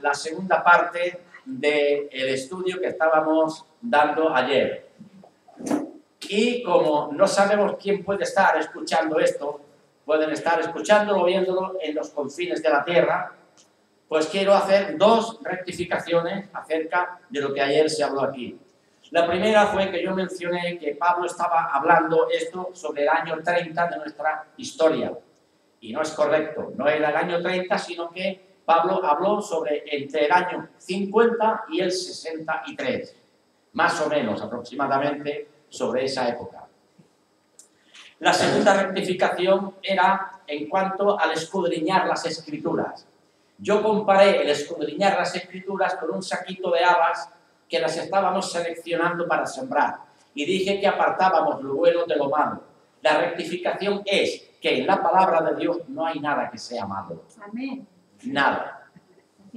La segunda parte del estudio que estábamos dando ayer. Y como no sabemos quién puede estar escuchando esto, pueden estar escuchándolo o viéndolo en los confines de la tierra, pues quiero hacer dos rectificaciones acerca de lo que ayer se habló aquí. La primera fue que yo mencioné que Pablo estaba hablando esto sobre el año 30 de nuestra historia. Y no es correcto, no era el año 30, sino que Pablo habló sobre entre el año 50 y el 63, más o menos aproximadamente sobre esa época. La segunda rectificación era en cuanto al escudriñar las Escrituras. Yo comparé el escudriñar las Escrituras con un saquito de habas que las estábamos seleccionando para sembrar. Y dije que apartábamos lo bueno de lo malo. La rectificación es que en la palabra de Dios no hay nada que sea malo. Amén. Nada.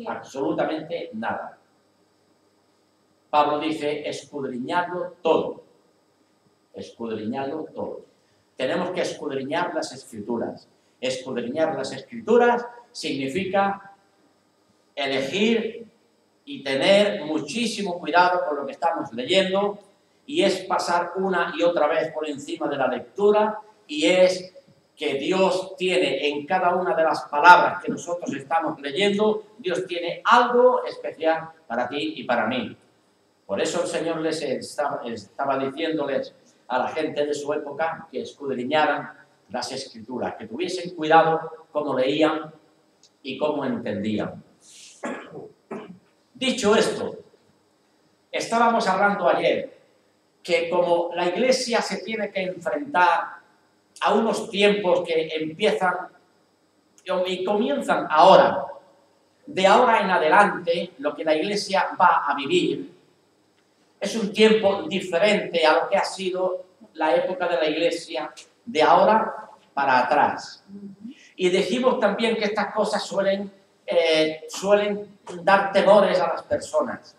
Absolutamente nada. Pablo dice, escudriñadlo todo. Escudriñadlo todo. Tenemos que escudriñar las Escrituras. Escudriñar las Escrituras significa elegir y tener muchísimo cuidado con lo que estamos leyendo, y es pasar una y otra vez por encima de la lectura, y es que Dios tiene en cada una de las palabras que nosotros estamos leyendo, Dios tiene algo especial para ti y para mí. Por eso el Señor les estaba diciéndoles a la gente de su época que escudriñaran las Escrituras, que tuviesen cuidado cómo leían y cómo entendían. Dicho esto, estábamos hablando ayer que como la Iglesia se tiene que enfrentar a unos tiempos que empiezan y comienzan ahora, de ahora en adelante, lo que la Iglesia va a vivir es un tiempo diferente a lo que ha sido la época de la Iglesia de ahora para atrás. Y dijimos también que estas cosas suelen dar temores a las personas.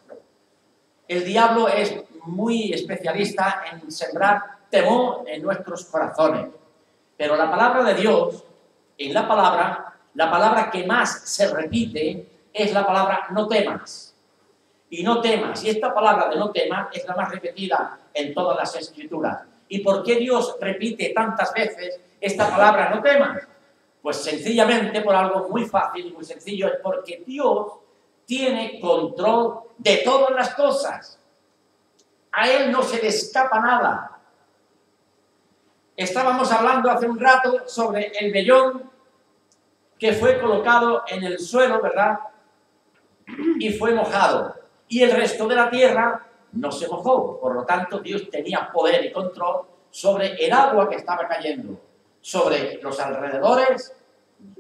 El diablo es muy especialista en sembrar temor en nuestros corazones. Pero la palabra de Dios, en la palabra que más se repite es la palabra no temas. Y no temas. Y esta palabra de no temas es la más repetida en todas las Escrituras. ¿Y por qué Dios repite tantas veces esta palabra no temas? Pues sencillamente por algo muy fácil y muy sencillo, es porque Dios tiene control de todas las cosas. A Él no se le escapa nada. Estábamos hablando hace un rato sobre el vellón que fue colocado en el suelo, ¿verdad? Y fue mojado. Y el resto de la tierra no se mojó. Por lo tanto, Dios tenía poder y control sobre el agua que estaba cayendo, sobre los alrededores,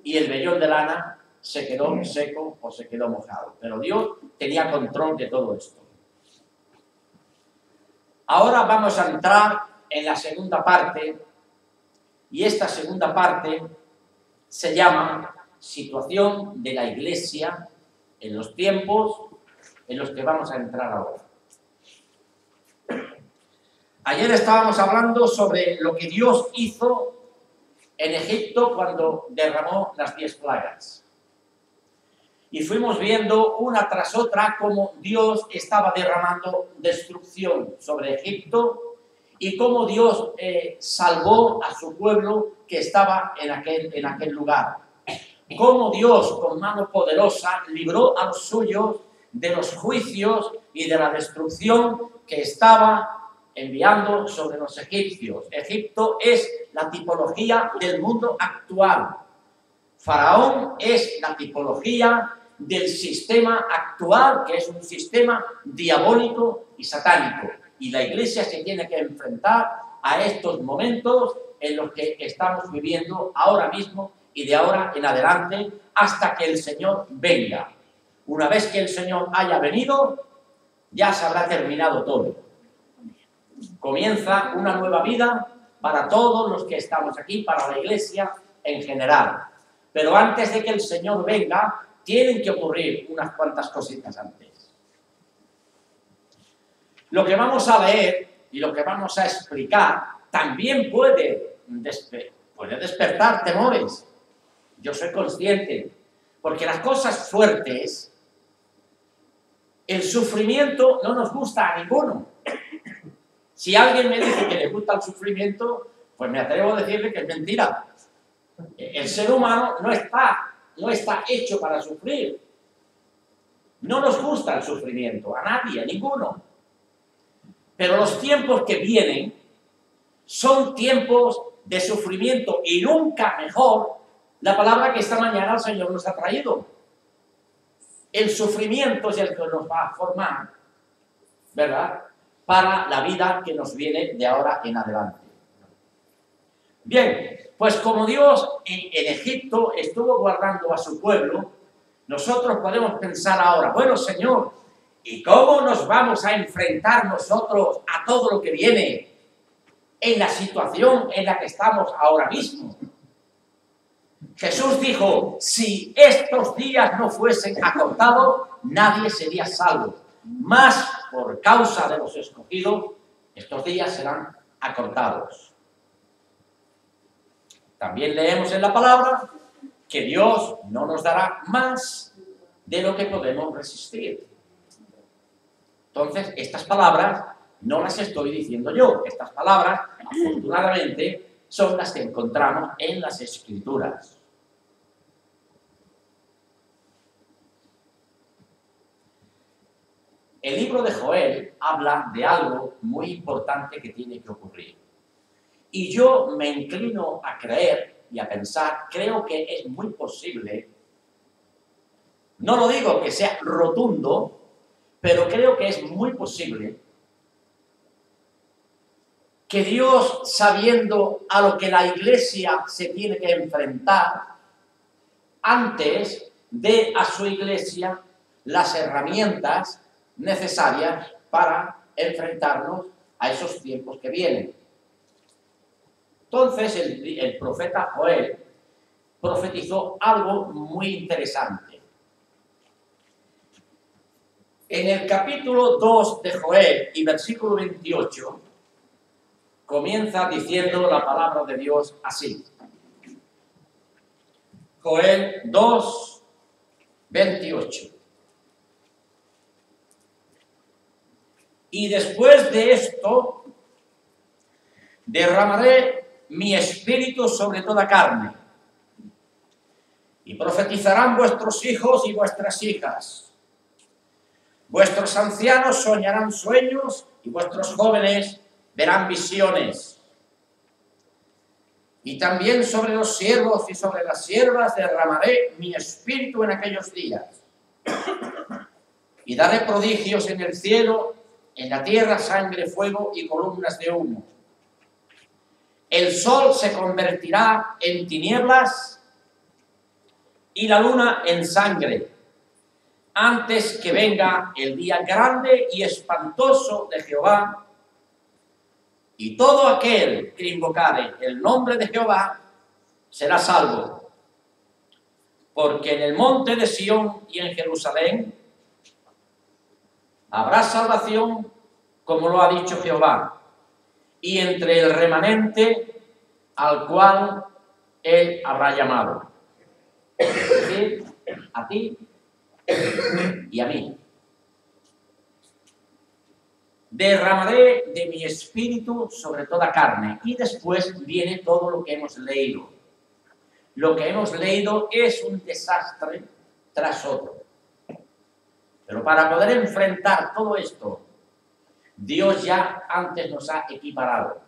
y el vellón de lana se quedó seco o se quedó mojado. Pero Dios tenía control de todo esto. Ahora vamos a entrar en la segunda parte, y esta segunda parte se llama situación de la Iglesia en los tiempos en los que vamos a entrar ahora. Ayer estábamos hablando sobre lo que Dios hizo en Egipto cuando derramó las 10 plagas. Y fuimos viendo una tras otra cómo Dios estaba derramando destrucción sobre Egipto y cómo Dios salvó a su pueblo que estaba en aquel lugar. Cómo Dios, con mano poderosa, libró a los suyos de los juicios y de la destrucción que estaba enviando sobre los egipcios. Egipto es la tipología del mundo actual. Faraón es la tipología del sistema actual, que es un sistema diabólico y satánico. Y la Iglesia se tiene que enfrentar a estos momentos en los que estamos viviendo ahora mismo y de ahora en adelante hasta que el Señor venga. Una vez que el Señor haya venido, ya se habrá terminado todo. Comienza una nueva vida para todos los que estamos aquí, para la Iglesia en general. Pero antes de que el Señor venga, tienen que ocurrir unas cuantas cositas antes. Lo que vamos a leer y lo que vamos a explicar también puede despertar temores. Yo soy consciente, porque las cosas fuertes El sufrimiento no nos gusta a ninguno. Si alguien me dice que le gusta el sufrimiento, pues me atrevo a decirle que es mentira. El ser humano no está hecho para sufrir. No nos gusta el sufrimiento, a nadie, a ninguno. Pero los tiempos que vienen son tiempos de sufrimiento y nunca mejor la palabra que esta mañana el Señor nos ha traído. El sufrimiento es el que nos va a formar, ¿verdad?, para la vida que nos viene de ahora en adelante. Bien, pues como Dios en Egipto estuvo guardando a su pueblo, nosotros podemos pensar ahora, bueno, Señor, ¿y cómo nos vamos a enfrentar nosotros a todo lo que viene en la situación en la que estamos ahora mismo? Jesús dijo, si estos días no fuesen acortados, nadie sería salvo. Mas por causa de los escogidos, estos días serán acortados. También leemos en la palabra que Dios no nos dará más de lo que podemos resistir. Entonces, estas palabras no las estoy diciendo yo. Estas palabras, afortunadamente, son las que encontramos en las Escrituras. El libro de Joel habla de algo muy importante que tiene que ocurrir. Y yo me inclino a creer y a pensar, creo que es muy posible, no lo digo que sea rotundo, pero creo que es muy posible que Dios, sabiendo a lo que la Iglesia se tiene que enfrentar, antes dé a su Iglesia las herramientas necesarias para enfrentarnos a esos tiempos que vienen. Entonces el profeta Joel profetizó algo muy interesante. En el capítulo 2 de Joel y versículo 28 comienza diciendo la palabra de Dios así. Joel 2, 28. Y después de esto, derramaré mi espíritu sobre toda carne, y profetizarán vuestros hijos y vuestras hijas. Vuestros ancianos soñarán sueños, y vuestros jóvenes verán visiones. Y también sobre los siervos y sobre las siervas derramaré mi espíritu en aquellos días. Y daré prodigios en el cielo, en la tierra sangre, fuego y columnas de humo. El sol se convertirá en tinieblas y la luna en sangre, antes que venga el día grande y espantoso de Jehová. Y todo aquel que invocare el nombre de Jehová será salvo. Porque en el monte de Sión y en Jerusalén habrá salvación, como lo ha dicho Jehová, y entre el remanente al cual él habrá llamado. Es decir, a ti y a mí. Derramaré de mi espíritu sobre toda carne. Y después viene todo lo que hemos leído. Lo que hemos leído es un desastre tras otro. Pero para poder enfrentar todo esto, Dios ya antes nos ha equiparado.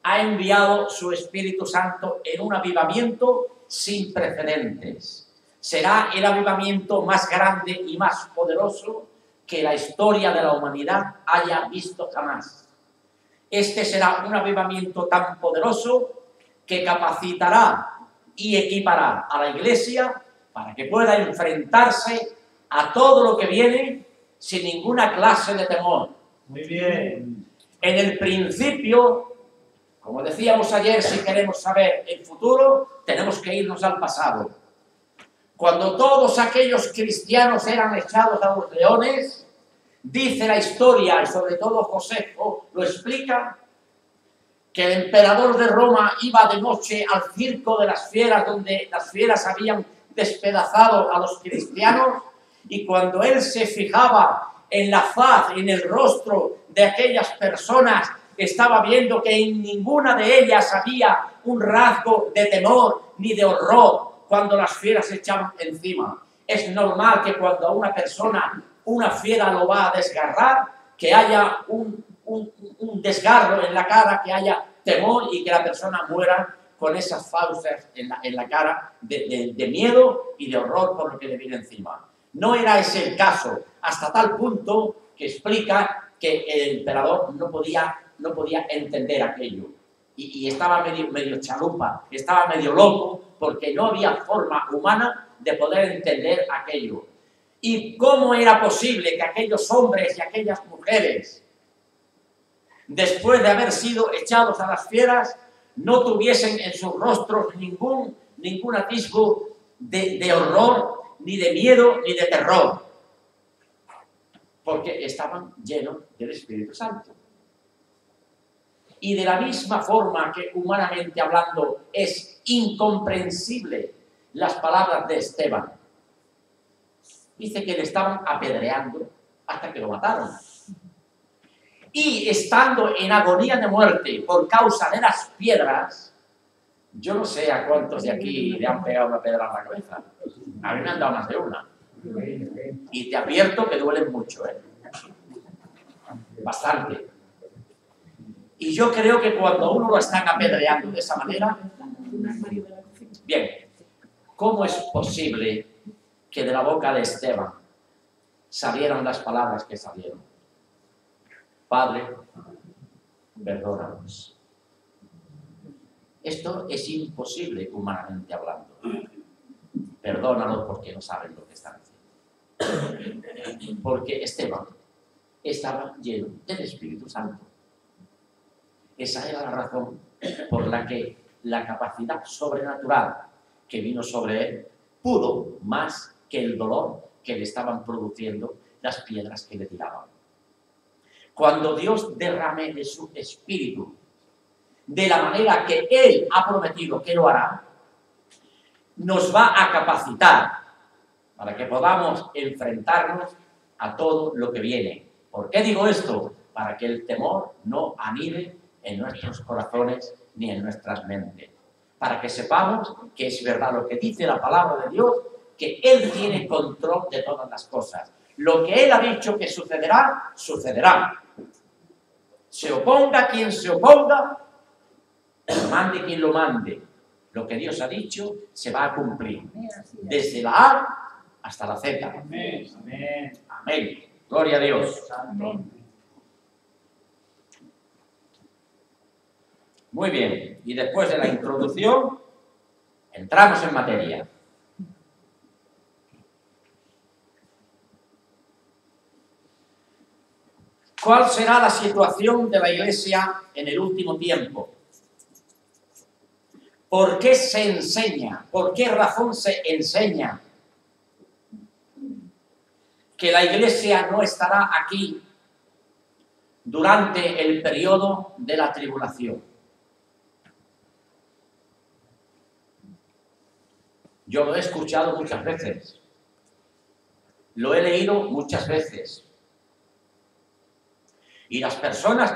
Ha enviado su Espíritu Santo en un avivamiento sin precedentes. Será el avivamiento más grande y más poderoso que la historia de la humanidad haya visto jamás. Este será un avivamiento tan poderoso que capacitará y equipará a la Iglesia para que pueda enfrentarse a todo lo que viene sin ninguna clase de temor. Muy bien. En el principio, como decíamos ayer, si queremos saber el futuro, tenemos que irnos al pasado. Cuando todos aquellos cristianos eran echados a los leones, dice la historia, y sobre todo Josefo lo explica, que el emperador de Roma iba de noche al circo de las fieras, donde las fieras habían despedazado a los cristianos, Y cuando él se fijaba en la faz, en el rostro de aquellas personas, estaba viendo que en ninguna de ellas había un rasgo de temor ni de horror cuando las fieras se echaban encima. Es normal que cuando a una persona una fiera lo va a desgarrar, que haya un desgarro en la cara, que haya temor y que la persona muera con esas fauces en la cara de miedo y de horror por lo que le viene encima. No era ese el caso, hasta tal punto que explica que el emperador no podía entender aquello. Y estaba medio chalupa, estaba medio loco, porque no había forma humana de poder entender aquello. ¿Y cómo era posible que aquellos hombres y aquellas mujeres, después de haber sido echados a las fieras, no tuviesen en sus rostros ningún atisbo de horror, ni de miedo, ni de terror? Porque estaban llenos del Espíritu Santo. Y de la misma forma que humanamente hablando es incomprensible las palabras de Esteban, dice que le estaban apedreando hasta que lo mataron. Y estando en agonía de muerte por causa de las piedras, yo no sé a cuántos de aquí le han pegado una piedra en la cabeza. A mí me han dado más de una. Y te advierto que duelen mucho, ¿eh? Bastante. Y yo creo que cuando uno lo están apedreando de esa manera, bien, ¿cómo es posible que de la boca de Esteban salieran las palabras que salieron? Padre, perdónanos. Esto es imposible humanamente hablando. Perdónalos porque no saben lo que están haciendo. Porque Esteban estaba lleno del Espíritu Santo. Esa era la razón por la que la capacidad sobrenatural que vino sobre él pudo más que el dolor que le estaban produciendo las piedras que le tiraban. Cuando Dios derrame de su Espíritu de la manera que Él ha prometido que lo hará, nos va a capacitar para que podamos enfrentarnos a todo lo que viene. ¿Por qué digo esto? Para que el temor no anide en nuestros corazones ni en nuestras mentes. Para que sepamos que es verdad lo que dice la palabra de Dios, que Él tiene control de todas las cosas. Lo que Él ha dicho que sucederá, sucederá. Se oponga quien se oponga, lo mande quien lo mande. Lo que Dios ha dicho se va a cumplir. Desde la A hasta la Z. Amén. Amén. Amén. Gloria a Dios. Amén. Muy bien. Y después de la introducción, entramos en materia. ¿Cuál será la situación de la Iglesia en el último tiempo? ¿Por qué se enseña? ¿Por qué razón se enseña que la Iglesia no estará aquí durante el periodo de la tribulación? Yo lo he escuchado muchas veces, lo he leído muchas veces, y las personas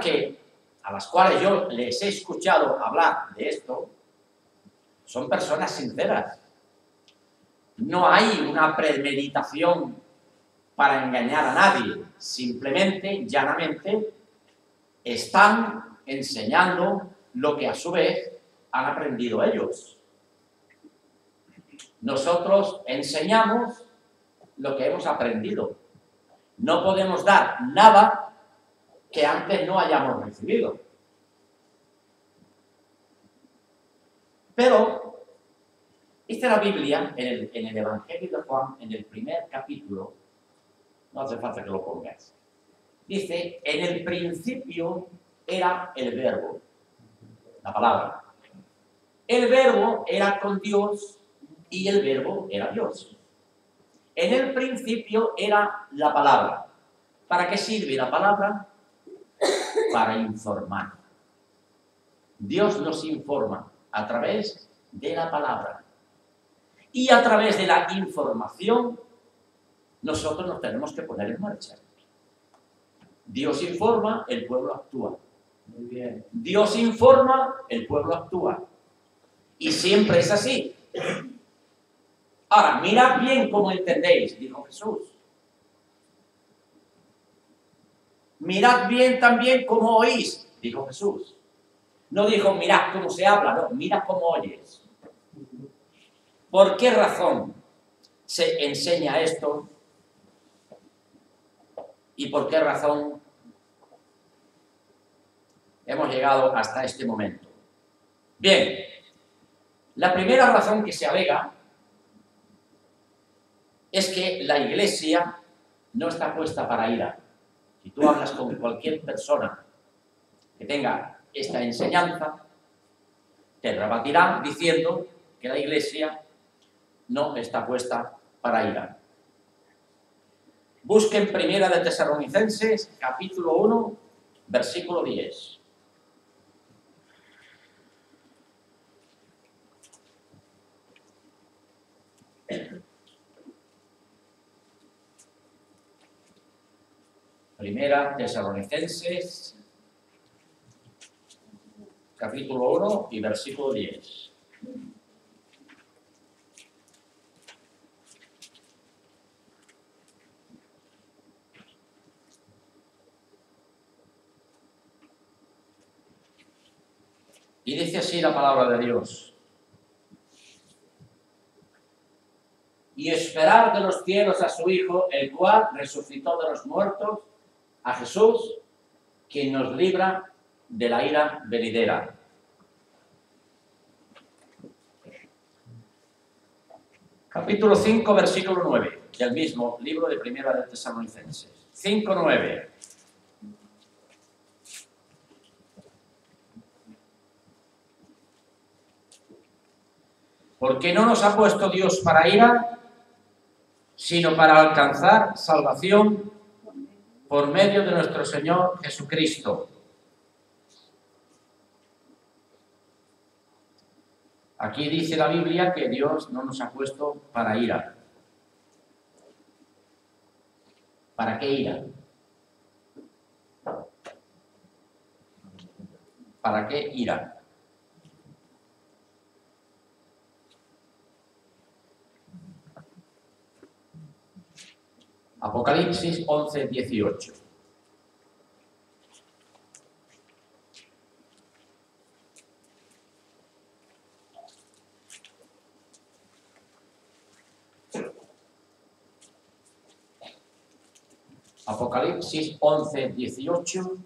a las cuales yo les he escuchado hablar de esto son personas sinceras. No hay una premeditación para engañar a nadie, simplemente, llanamente, están enseñando lo que a su vez han aprendido ellos. Nosotros enseñamos lo que hemos aprendido. No podemos dar nada que antes no hayamos recibido. Pero dice la Biblia en el Evangelio de Juan, en el primer capítulo, no hace falta que lo pongas, dice, en el principio era el Verbo, la palabra. El Verbo era con Dios y el Verbo era Dios. En el principio era la palabra. ¿Para qué sirve la palabra? Para informar. Dios nos informa a través de la palabra. Y a través de la información nosotros nos tenemos que poner en marcha. Dios informa, el pueblo actúa. Muy bien. Dios informa, el pueblo actúa. Y siempre es así. Ahora, mirad bien cómo entendéis, dijo Jesús. Mirad bien también cómo oís, dijo Jesús. No dijo, mirad cómo se habla, no, mirad cómo oyes. ¿Por qué razón se enseña esto? ¿Y por qué razón hemos llegado hasta este momento? Bien, la primera razón que se alega es que la Iglesia no está puesta para ira. Si tú hablas con cualquier persona que tenga esta enseñanza, te rebatirá diciendo que la Iglesia no está puesta para ira. Busquen Primera de Tesalonicenses, capítulo 1, versículo 10. Primera Tesalonicenses, capítulo 1 y versículo 10. Y dice así la palabra de Dios. Y esperar de los cielos a su Hijo, el cual resucitó de los muertos, a Jesús, quien nos libra de la ira venidera. Capítulo 5, versículo 9, del mismo libro de Primera de Tesalonicenses. 5, 9. Porque no nos ha puesto Dios para ira, sino para alcanzar salvación por medio de nuestro Señor Jesucristo. Aquí dice la Biblia que Dios no nos ha puesto para ira. ¿Para qué ira? ¿Para qué ira? Apocalipsis 11, 18. Apocalipsis 11, 18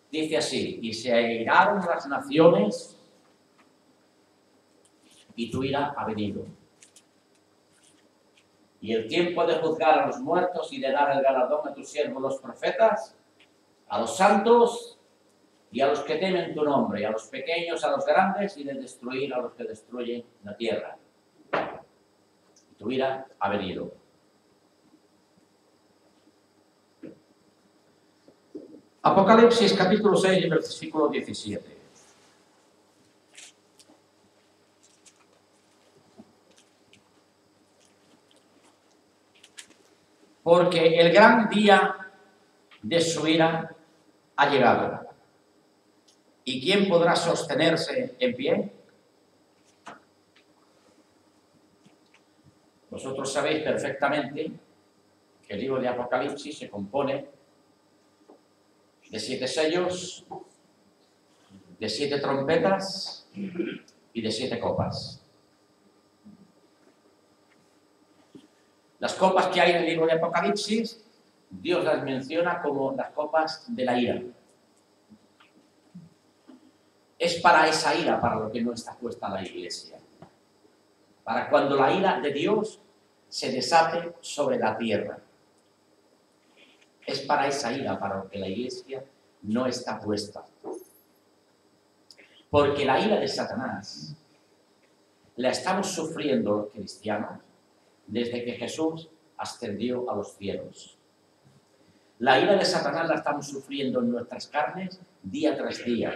dice así: y se airaron las naciones y tu ira ha venido. Y el tiempo de juzgar a los muertos y de dar el galardón a tus siervos los profetas, a los santos y a los que temen tu nombre, a los pequeños, a los grandes, y de destruir a los que destruyen la tierra. Y tu ira ha venido. Apocalipsis capítulo 6, versículo 17. Porque el gran día de su ira ha llegado. ¿Y quién podrá sostenerse en pie? Vosotros sabéis perfectamente que el libro de Apocalipsis se compone de 7 sellos, de 7 trompetas y de 7 copas. Las copas que hay en el libro de Apocalipsis, Dios las menciona como las copas de la ira. Es para esa ira para lo que no está puesta la Iglesia. Para cuando la ira de Dios se desate sobre la tierra. Es para esa ira para lo que la Iglesia no está puesta. Porque la ira de Satanás la estamos sufriendo los cristianos desde que Jesús ascendió a los cielos. La ira de Satanás la estamos sufriendo en nuestras carnes día tras día.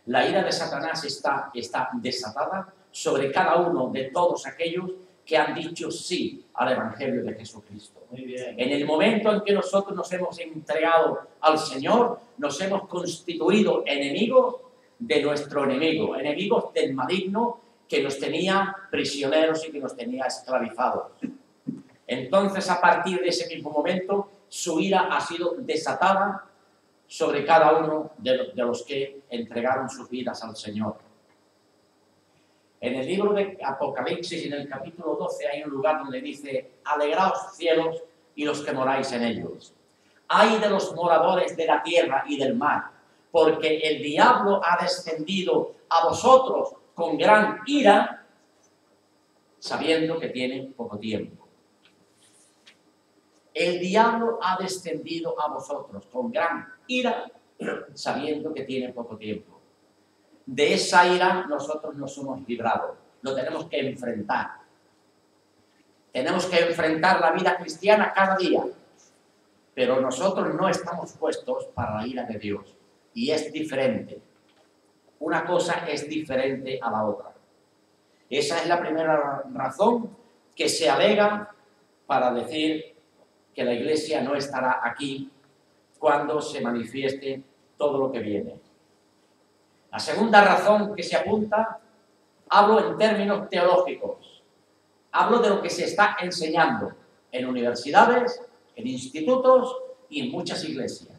La ira de Satanás está desatada sobre cada uno de todos aquellos que han dicho sí al Evangelio de Jesucristo. Muy bien. En el momento en que nosotros nos hemos entregado al Señor, nos hemos constituido enemigos de nuestro enemigo, enemigos del maligno que nos tenía prisioneros y que nos tenía esclavizados. Entonces, a partir de ese mismo momento, su ira ha sido desatada sobre cada uno de los que entregaron sus vidas al Señor. En el libro de Apocalipsis, en el capítulo 12, hay un lugar donde dice: alegraos cielos y los que moráis en ellos. Ay de los moradores de la tierra y del mar, porque el diablo ha descendido a vosotros con gran ira, sabiendo que tiene poco tiempo. El diablo ha descendido a vosotros con gran ira, sabiendo que tiene poco tiempo. De esa ira nosotros nos hemos librado, lo tenemos que enfrentar. Tenemos que enfrentar la vida cristiana cada día, pero nosotros no estamos puestos para la ira de Dios, y es diferente. Una cosa es diferente a la otra. Esa es la primera razón que se alega para decir que la Iglesia no estará aquí cuando se manifieste todo lo que viene. La segunda razón que se apunta, hablo en términos teológicos. Hablo de lo que se está enseñando en universidades, en institutos y en muchas iglesias.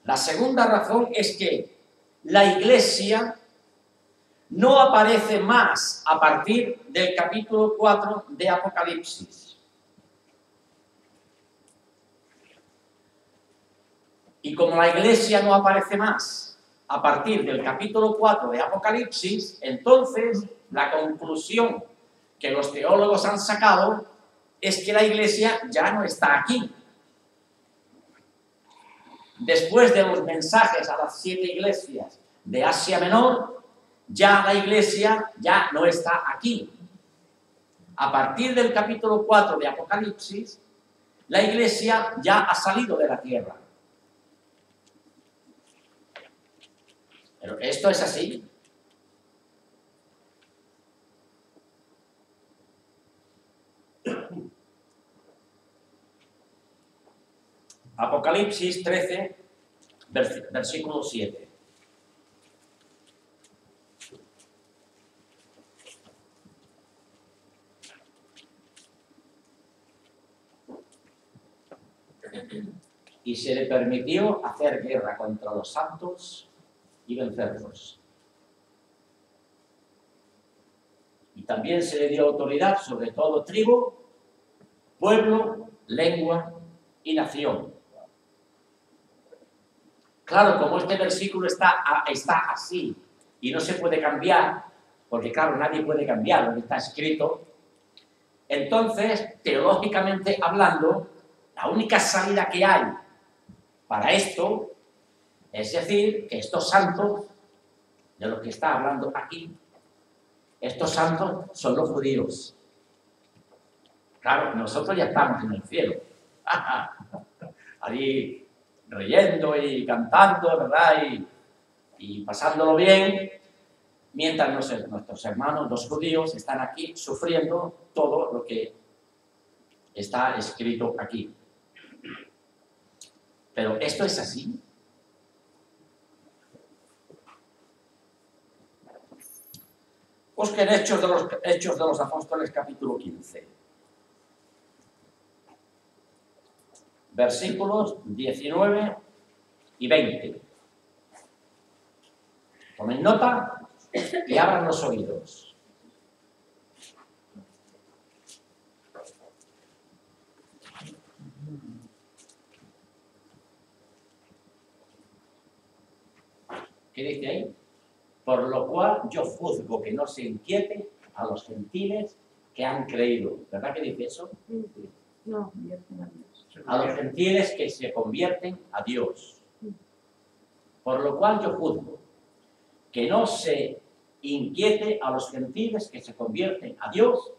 La segunda razón es que la Iglesia no aparece más a partir del capítulo 4 de Apocalipsis. Y como la Iglesia no aparece más a partir del capítulo 4 de Apocalipsis, entonces la conclusión que los teólogos han sacado es que la Iglesia ya no está aquí. Después de los mensajes a las 7 iglesias de Asia Menor, ya la Iglesia ya no está aquí. A partir del capítulo 4 de Apocalipsis, la Iglesia ya ha salido de la tierra. Pero esto es así. Apocalipsis 13, versículo 7. Y se le permitió hacer guerra contra los santos y vencerlos. Y también se le dio autoridad sobre todo tribu, pueblo, lengua y nación. Claro, como este versículo está así y no se puede cambiar, porque claro, nadie puede cambiar lo que está escrito, entonces, teológicamente hablando, la única salida que hay para esto es decir que estos santos, de los que está hablando aquí, estos santos son los judíos. Claro, nosotros ya estamos en el cielo. Allí riendo y cantando, ¿verdad? Y pasándolo bien, mientras nuestros hermanos, los judíos, están aquí sufriendo todo lo que está escrito aquí. Pero esto es así. Busquen Hechos de los Apóstoles, capítulo 15. Versículos 19 y 20. Tomen nota y abran los oídos. ¿Qué dice ahí? Por lo cual yo juzgo que no se inquiete a los gentiles que han creído. ¿Verdad que dice eso? No, A los gentiles que se convierten a Dios. Por lo cual yo juzgo que no se inquiete a los gentiles que se convierten a Dios,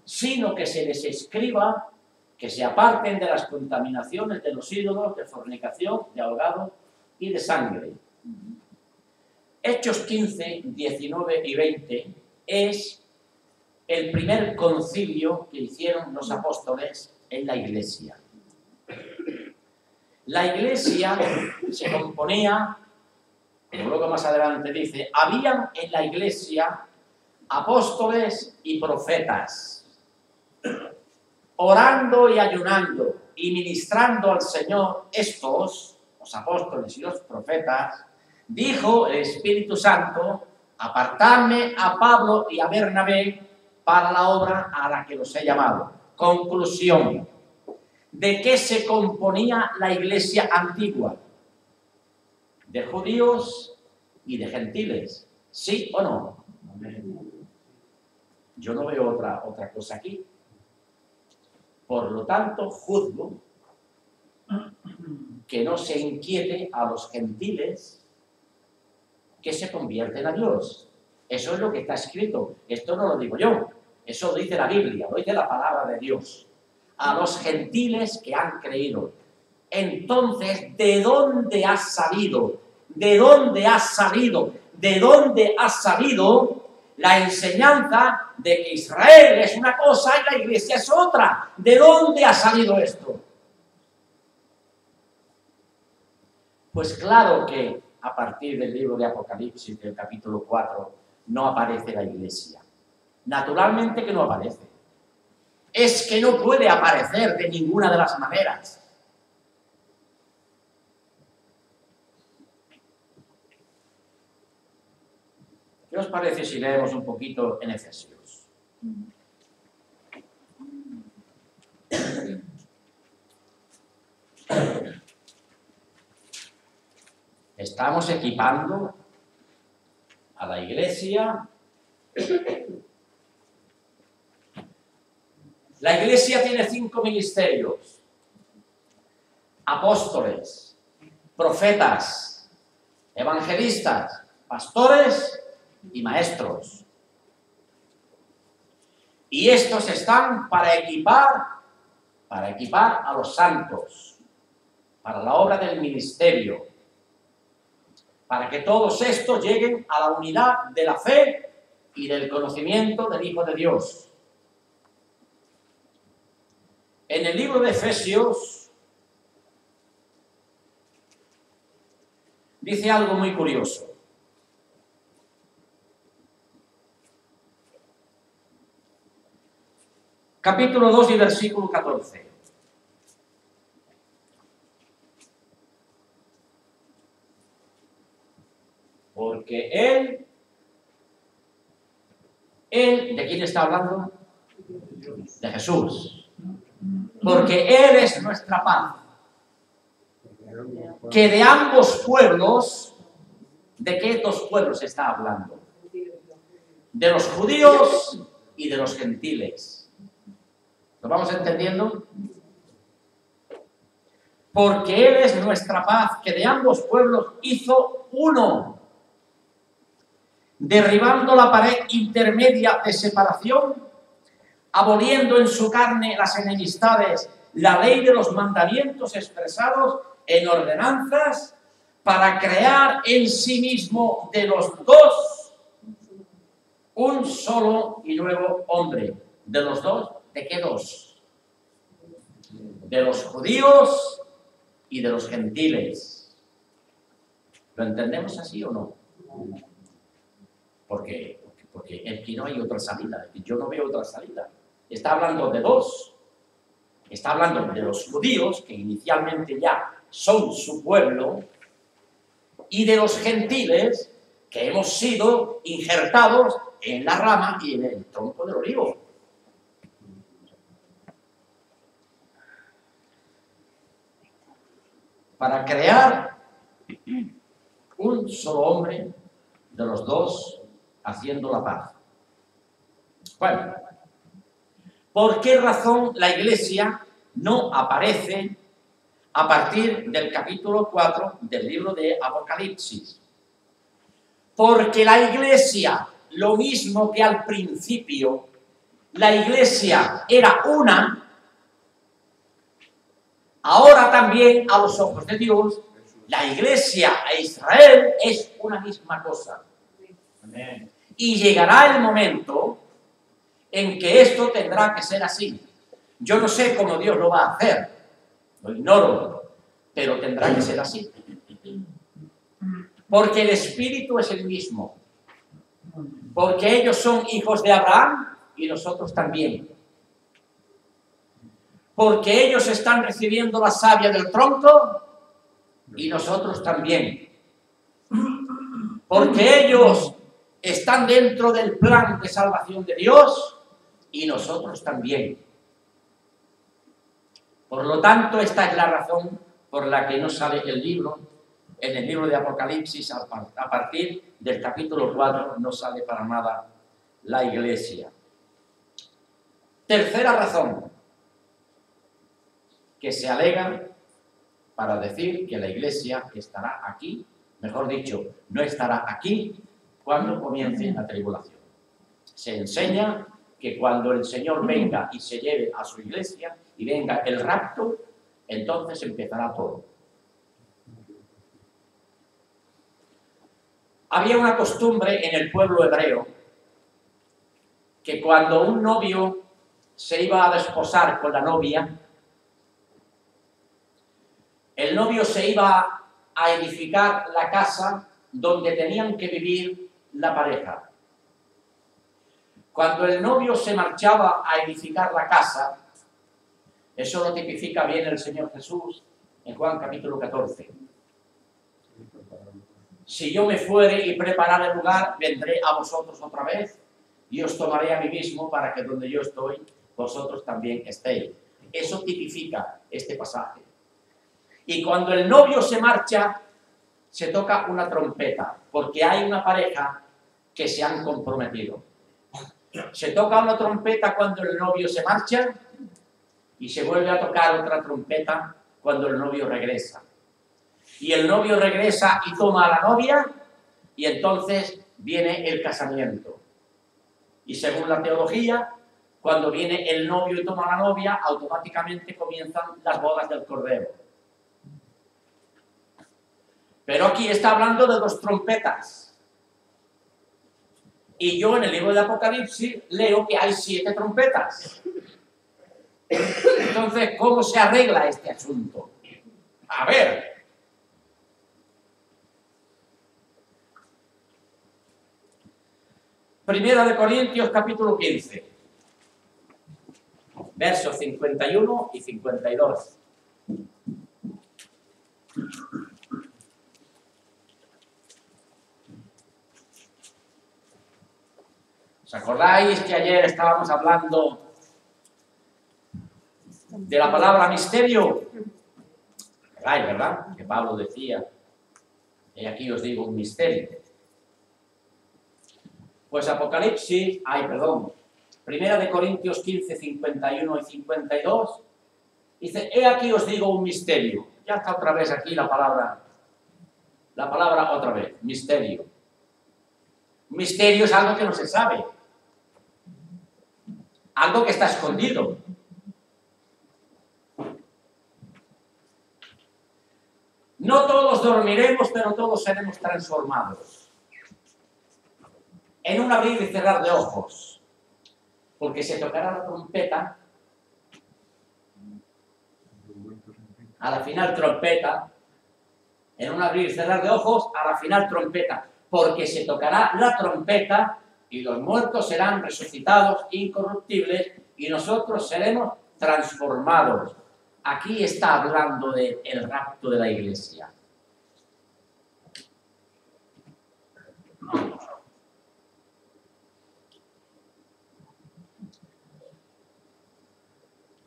sino que se les escriba que se aparten de las contaminaciones de los ídolos, de fornicación, de ahogado y de sangre. Hechos 15, 19 y 20 es el primer concilio que hicieron los apóstoles en la Iglesia. La Iglesia se componía, pero luego más adelante dice, habían en la Iglesia apóstoles y profetas, orando y ayunando y ministrando al Señor. Estos, los apóstoles y los profetas, dijo el Espíritu Santo, apartadme a Pablo y a Bernabé para la obra a la que los he llamado. Conclusión. ¿De qué se componía la Iglesia antigua? De judíos y de gentiles. ¿Sí o no? Yo no veo otra cosa aquí. Por lo tanto, juzgo que no se inquiete a los gentiles que se convierten a Dios. Eso es lo que está escrito. Esto no lo digo yo. Eso lo dice la Biblia, lo dice la palabra de Dios. A los gentiles que han creído. Entonces, ¿de dónde ha salido? ¿De dónde ha salido? ¿De dónde ha salido la enseñanza de que Israel es una cosa y la Iglesia es otra? ¿De dónde ha salido esto? Pues claro que a partir del libro de Apocalipsis, del capítulo 4, no aparece la Iglesia. Naturalmente que no aparece. Es que no puede aparecer de ninguna de las maneras. ¿Qué os parece si leemos un poquito en Efesios? Estamos equipando a la Iglesia. La Iglesia tiene 5 ministerios: apóstoles, profetas, evangelistas, pastores y maestros. Y estos están para equipar a los santos, para la obra del ministerio, para que todos estos lleguen a la unidad de la fe y del conocimiento del Hijo de Dios. En el libro de Efesios dice algo muy curioso. Capítulo 2 y versículo 14. Porque Él, ¿de quién está hablando? De Jesús. Porque Él es nuestra paz. Que de ambos pueblos, ¿de qué dos pueblos está hablando? De los judíos y de los gentiles. ¿Lo vamos entendiendo? Porque Él es nuestra paz, que de ambos pueblos hizo uno, derribando la pared intermedia de separación, aboliendo en su carne las enemistades, la ley de los mandamientos expresados en ordenanzas, para crear en sí mismo de los dos un solo y nuevo hombre. ¿De los dos? ¿De qué dos? De los judíos y de los gentiles. ¿Lo entendemos así o no? Porque aquí no hay otra salida. Yo no veo otra salida. Está hablando de dos. Está hablando de los judíos, que inicialmente ya son su pueblo, y de los gentiles, que hemos sido injertados en la rama y en el tronco del olivo. Para crear un solo hombre de los dos haciendo la paz. Bueno, ¿por qué razón la Iglesia no aparece a partir del capítulo 4 del libro de Apocalipsis? Porque la Iglesia, lo mismo que al principio, la Iglesia era una, ahora también a los ojos de Dios, la Iglesia e Israel es una misma cosa. Amén. Y llegará el momento en que esto tendrá que ser así. Yo no sé cómo Dios lo va a hacer, lo ignoro, pero tendrá que ser así. Porque el espíritu es el mismo. Porque ellos son hijos de Abraham y nosotros también. Porque ellos están recibiendo la savia del tronco y nosotros también. Porque ellos están dentro del plan de salvación de Dios y nosotros también. Por lo tanto, esta es la razón por la que no sale el libro. En el libro de Apocalipsis, a partir del capítulo 4, no sale para nada la iglesia. Tercera razón que se alega para decir que la iglesia estará aquí, mejor dicho, no estará aquí cuando comience la tribulación. Se enseña que cuando el Señor venga y se lleve a su iglesia y venga el rapto, entonces empezará todo. Había una costumbre en el pueblo hebreo que cuando un novio se iba a desposar con la novia, el novio se iba a edificar la casa donde tenían que vivir la pareja. Cuando el novio se marchaba a edificar la casa, eso lo tipifica bien el Señor Jesús en Juan capítulo 14. Si yo me fuere y preparare el lugar, vendré a vosotros otra vez y os tomaré a mí mismo para que donde yo estoy, vosotros también estéis. Eso tipifica este pasaje. Y cuando el novio se marcha, se toca una trompeta, porque hay una pareja que se han comprometido. Se toca una trompeta cuando el novio se marcha y se vuelve a tocar otra trompeta cuando el novio regresa. Y el novio regresa y toma a la novia y entonces viene el casamiento. Y según la teología, cuando viene el novio y toma a la novia, automáticamente comienzan las bodas del Cordero. Pero aquí está hablando de dos trompetas. Y yo en el libro de Apocalipsis leo que hay 7 trompetas. Entonces, ¿cómo se arregla este asunto? A ver. Primera de Corintios, capítulo 15. Versos 51 y 52. ¿Os acordáis que ayer estábamos hablando de la palabra misterio? ¿Verdad? Que Pablo decía, y aquí os digo un misterio. Pues Primera de Corintios 15, 51 y 52, dice, he aquí os digo un misterio. Ya está otra vez aquí la palabra otra vez, misterio. Misterio es algo que no se sabe. Algo que está escondido. No todos dormiremos, pero todos seremos transformados. En un abrir y cerrar de ojos. Porque se tocará la trompeta. A la final trompeta. En un abrir y cerrar de ojos, a la final trompeta. Porque se tocará la trompeta y los muertos serán resucitados incorruptibles y nosotros seremos transformados. Aquí está hablando del rapto de la iglesia.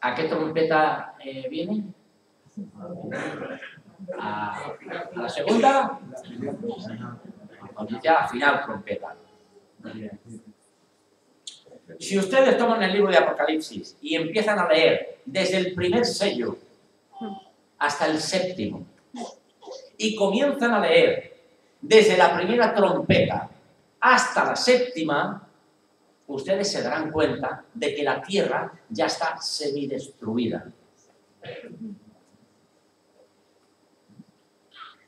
¿A qué trompeta viene? ¿A la segunda? Ya a la final trompeta. Si ustedes toman el libro de Apocalipsis y empiezan a leer desde el primer sello hasta el 7º y comienzan a leer desde la primera trompeta hasta la 7ª, ustedes se darán cuenta de que la tierra ya está semidestruida.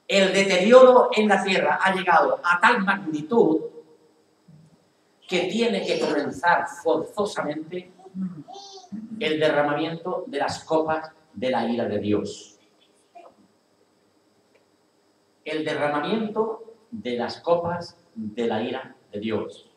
El deterioro en la tierra ha llegado a tal magnitud que tiene que comenzar forzosamente el derramamiento de las copas de la ira de Dios. El derramamiento de las copas de la ira de Dios.